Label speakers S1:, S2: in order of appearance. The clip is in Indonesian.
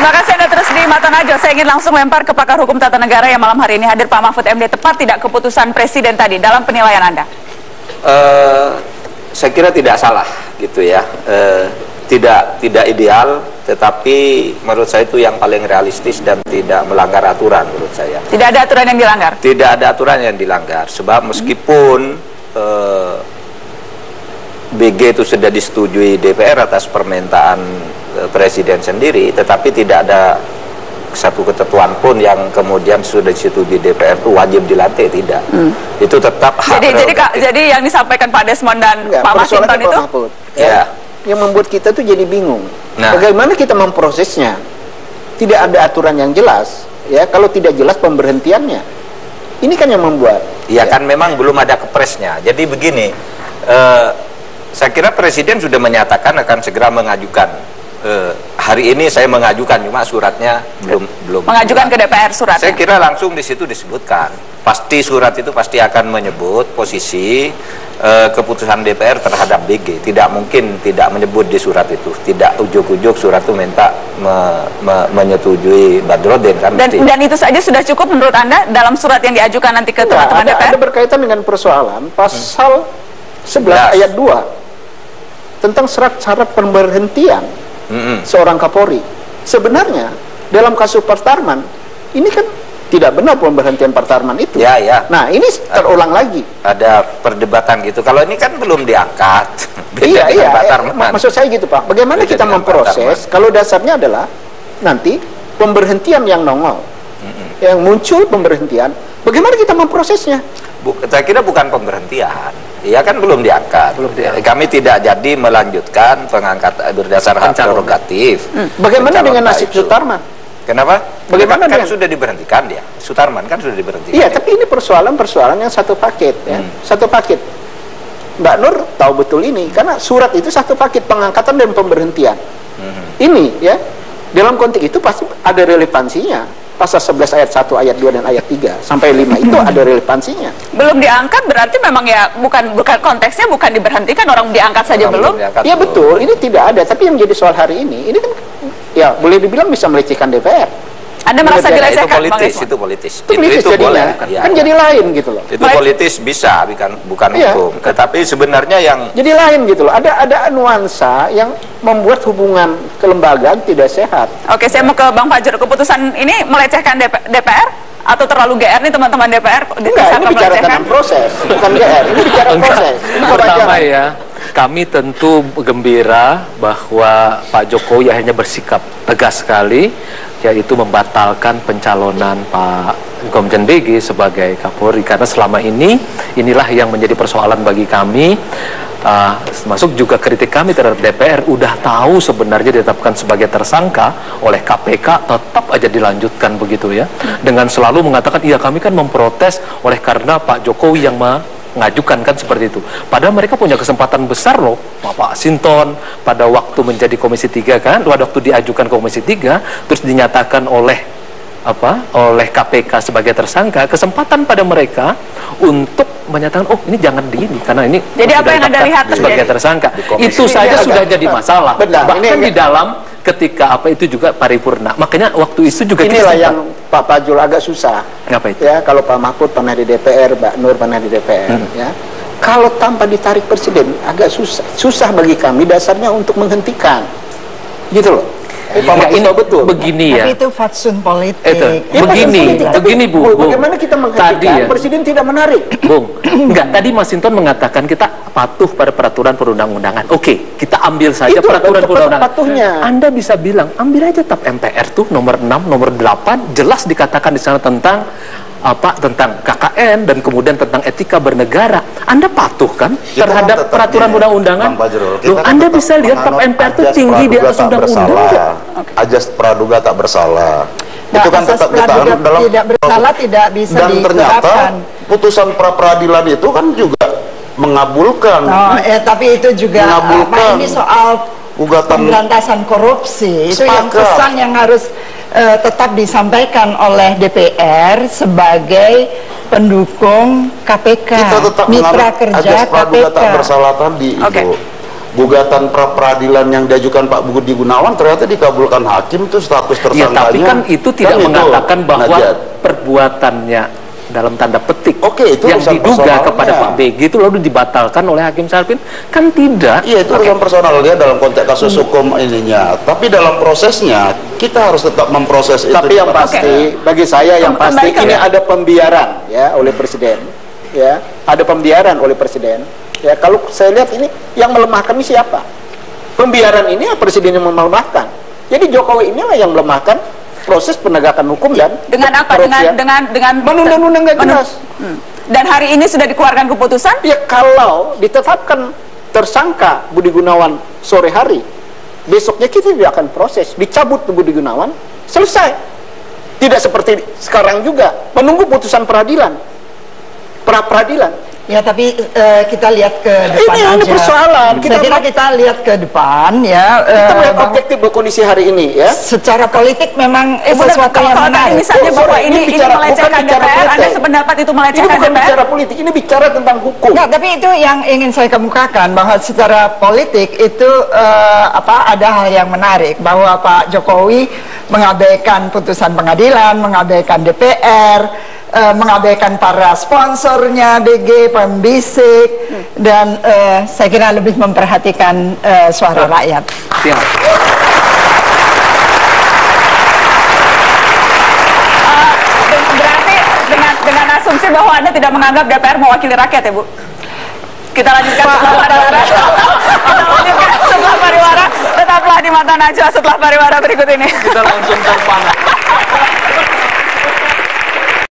S1: Terima kasih Anda terus di Mata Najwa. Saya ingin langsung lempar ke pakar hukum tata negara yang malam hari ini hadir, Pak Mahfud MD. Tepat tidak keputusan Presiden tadi dalam penilaian Anda?
S2: Saya kira tidak salah gitu ya. Tidak ideal, tetapi menurut saya itu yang paling realistis dan tidak melanggar aturan menurut saya.
S1: Tidak ada aturan yang dilanggar? Tidak
S2: ada aturan yang dilanggar. Sebab meskipun BG itu sudah disetujui DPR atas permintaan Presiden sendiri, tetapi tidak ada satu ketentuan pun yang kemudian sudah disetujui DPR itu wajib dilantik, tidak. Itu tetap hak prerogatif.
S1: Jadi yang disampaikan Pak Desmond dan Pak Masinton itu?
S3: Ya. Yang membuat kita tuh jadi bingung. Bagaimana kita memprosesnya? Tidak ada aturan yang jelas. Ya, kalau tidak jelas pemberhentiannya. Ini kan yang membuat.
S2: Ya kan memang belum ada kepresnya. Jadi begini, saya kira Presiden sudah menyatakan akan segera mengajukan. Hari ini saya mengajukan, cuma suratnya belum
S1: mengajukan ke DPR suratnya.
S2: Saya kira langsung di situ disebutkan. Pasti surat itu pasti akan menyebut posisi keputusan DPR terhadap BG. Tidak mungkin tidak menyebut di surat itu. Tidak ujuk-ujuk surat itu minta menyetujui Badrodin kan.
S1: Dan itu saja sudah cukup menurut Anda dalam surat yang diajukan nanti ke teman-teman DPR?
S3: Ada berkaitan dengan persoalan pasal 11 ayat 2 tentang syarat-syarat pemberhentian seorang Kapolri. Sebenarnya dalam kasus Pak Tarman ini kan tidak benar pemberhentian Pak Tarman itu.
S2: Ya.
S3: Nah ini terulang lagi.
S2: Ada perdebatan gitu. Kalau ini kan belum diangkat.
S3: Iya. Maksud saya gitu Pak. Bagaimana kita memproses? Kalau dasarnya adalah nanti pemberhentian yang nongol, yang muncul pemberhentian. Bagaimana kita memprosesnya?
S2: Saya kira bukan pemberhentian. Ya kan belum diangkat. Kami tidak jadi melanjutkan pengangkatan berdasar hak prerogatif.
S3: Bagaimana dengan nasib Sutarman?
S2: Kenapa?
S3: Bagaimana
S2: kan sudah diberhentikan dia. Sutarman kan sudah diberhentikan.
S3: Iya, tapi ini persoalan yang satu paket ya. Satu paket. Mbak Nur tahu betul ini karena surat itu satu paket pengangkatan dan pemberhentian. Ini ya. Dalam konteks itu pasti ada relevansinya. Pasal 11 ayat 1, ayat 2 dan ayat 3 sampai 5 itu ada relevansinya.
S1: Belum diangkat berarti memang ya bukan konteksnya bukan diberhentikan, orang diangkat saja belum.
S3: Ya betul, ini tidak ada. Tapi yang jadi soal hari ini kan ya boleh dibilang bisa melecehkan DPR.
S1: Anda merasa dilecehkan?
S2: Itu politis.
S3: Itu boleh. Kan jadi lain gitu loh.
S2: Itu politis bisa, bukan hukum. Tetapi sebenarnya yang
S3: jadi lain gitu loh. Ada nuansa yang membuat hubungan kelembagaan tidak sehat.
S1: Oke, saya mau ke Bang Fajrul. Keputusan ini melecehkan DPR atau terlalu GR nih teman-teman DPR?
S3: Enggak, ini bicara tentang proses, bukan GR. Ini bicara proses.
S4: Pertama ya, kami tentu gembira bahwa Pak Jokowi akhirnya bersikap tegas sekali, yaitu membatalkan pencalonan Pak Komjen BG sebagai Kapolri, karena selama ini inilah yang menjadi persoalan bagi kami. Termasuk juga kritik kami terhadap DPR, udah tahu sebenarnya ditetapkan sebagai tersangka oleh KPK, tetap aja dilanjutkan begitu ya, dengan selalu mengatakan iya kami kan memprotes oleh karena Pak Jokowi yang mengajukan kan seperti itu. Padahal mereka punya kesempatan besar loh, Pak Sinton pada waktu menjadi Komisi 3 kan, pada waktu diajukan Komisi 3 terus dinyatakan oleh KPK sebagai tersangka, kesempatan pada mereka untuk menyatakan oh ini jangan begini karena ini
S1: jadi apa yang Anda lihat
S4: sebagai tersangka itu saja sudah jadi masalah. Bahkan di dalam ketika itu juga paripurna, makanya waktu itu juga
S3: inilah yang Pak Fajrul agak susah.
S4: Apa itu?
S3: Ya, kalau Pak Mahfud pernah di DPR, Mbak Nur pernah di DPR ya. Kalau tanpa ditarik presiden agak susah bagi kami dasarnya untuk menghentikan gitu loh.
S4: Ini betul. Begini ya.
S5: Tapi itu fatsun politik.
S4: Begini Bu.
S3: Bagaimana kita menghentikan presiden tidak menarik?
S4: Bung, enggak. Tadi Mas Sinton mengatakan kita patuh pada peraturan perundang-undangan. Oke, kita ambil saja itu peraturan perundang-undangan. Anda bisa bilang, ambil aja tab MPR tuh nomor 6, nomor 8, jelas dikatakan di sana tentang tentang KKN dan kemudian tentang etika bernegara. Anda patuh kan terhadap peraturan undang-undangan? Anda bisa lihat tab MPR itu tinggi di atas undang-undang.
S6: Ajas praduga tak bersalah.
S5: Itu kan tetap ditahan dalam tidak bersalah tidak bisa
S6: dan ternyata putusan pra peradilan itu kan juga mengabulkan.
S5: Tapi itu juga ini soal
S6: gugatan
S5: pemberantasan korupsi. Itu yang pesan yang harus tetap disampaikan oleh DPR sebagai pendukung KPK,
S6: kita tetap
S5: mitra kerja
S6: KPK.
S5: Tak
S6: bersalah tadi itu. gugatan pra peradilan yang diajukan Pak Budi Gunawan ternyata dikabulkan hakim tuh status
S4: Ya,
S6: tersangkanya.
S4: tapi kan itu tidak
S6: itu,
S4: mengatakan bahwa
S6: Najat.
S4: perbuatannya dalam tanda petik
S6: Oke, itu
S4: yang
S6: urusan
S4: diduga
S6: personalnya.
S4: kepada Pak BG itu lalu dibatalkan oleh Hakim Syarifin, kan tidak.
S6: Iya, itu urusan personal dia dalam konteks kasus hukum ininya. Tapi dalam prosesnya kita harus tetap memproses itu.
S3: Tapi yang pasti bagi saya yang pasti
S1: Kembalikan
S3: ini
S1: ya.
S3: ada pembiaran ya oleh presiden, ya ada pembiaran oleh presiden. Ya kalau saya lihat ini yang melemahkan ini siapa? Pembiaran ini ya presiden yang melemahkan. Jadi Jokowi inilah yang melemahkan proses penegakan hukum dan
S1: Dengan apa? Dengan
S3: menunda-nunda nggak jelas.
S1: Dan hari ini sudah dikeluarkan keputusan.
S3: Ya kalau ditetapkan tersangka Budi Gunawan sore hari, besoknya kita juga akan proses, dicabut tuh Budi Gunawan, selesai. Tidak seperti sekarang juga menunggu putusan peradilan, pra peradilan.
S5: Ya, tapi kita lihat ke depan
S3: Ini
S5: aja.
S3: persoalan.
S5: Saya kira kita lihat ke depan ya.
S3: Kita melihat
S5: bahwa
S3: objektif kondisi hari ini ya.
S5: secara politik memang
S1: Benar,
S5: sesuatu
S1: kalau
S5: yang
S1: tadi
S5: menarik.
S1: misalnya bahwa
S3: Sorry,
S1: ini
S3: bukan
S1: melecehkan
S3: bicara
S1: DPR, Anda
S3: politik.
S1: sependapat itu
S3: Ini
S1: melecehkan
S3: bukan
S1: DPR?
S3: bicara politik, ini bicara tentang hukum.
S5: Nggak, tapi itu yang ingin saya kemukakan bahwa secara politik itu ada hal yang menarik bahwa Pak Jokowi mengabaikan putusan pengadilan, mengabaikan DPR, mengabaikan para sponsornya BG, pembisik, dan saya kira lebih memperhatikan suara rakyat.
S4: Ya.
S1: Berarti dengan asumsi bahwa Anda tidak menganggap DPR mewakili rakyat ya Bu? Kita lanjutkan setelah pariwara. Kita lanjutkan setelah pariwara. Tetaplah di Mata Najwa setelah pariwara berikut ini.
S4: Kita langsung terpanah.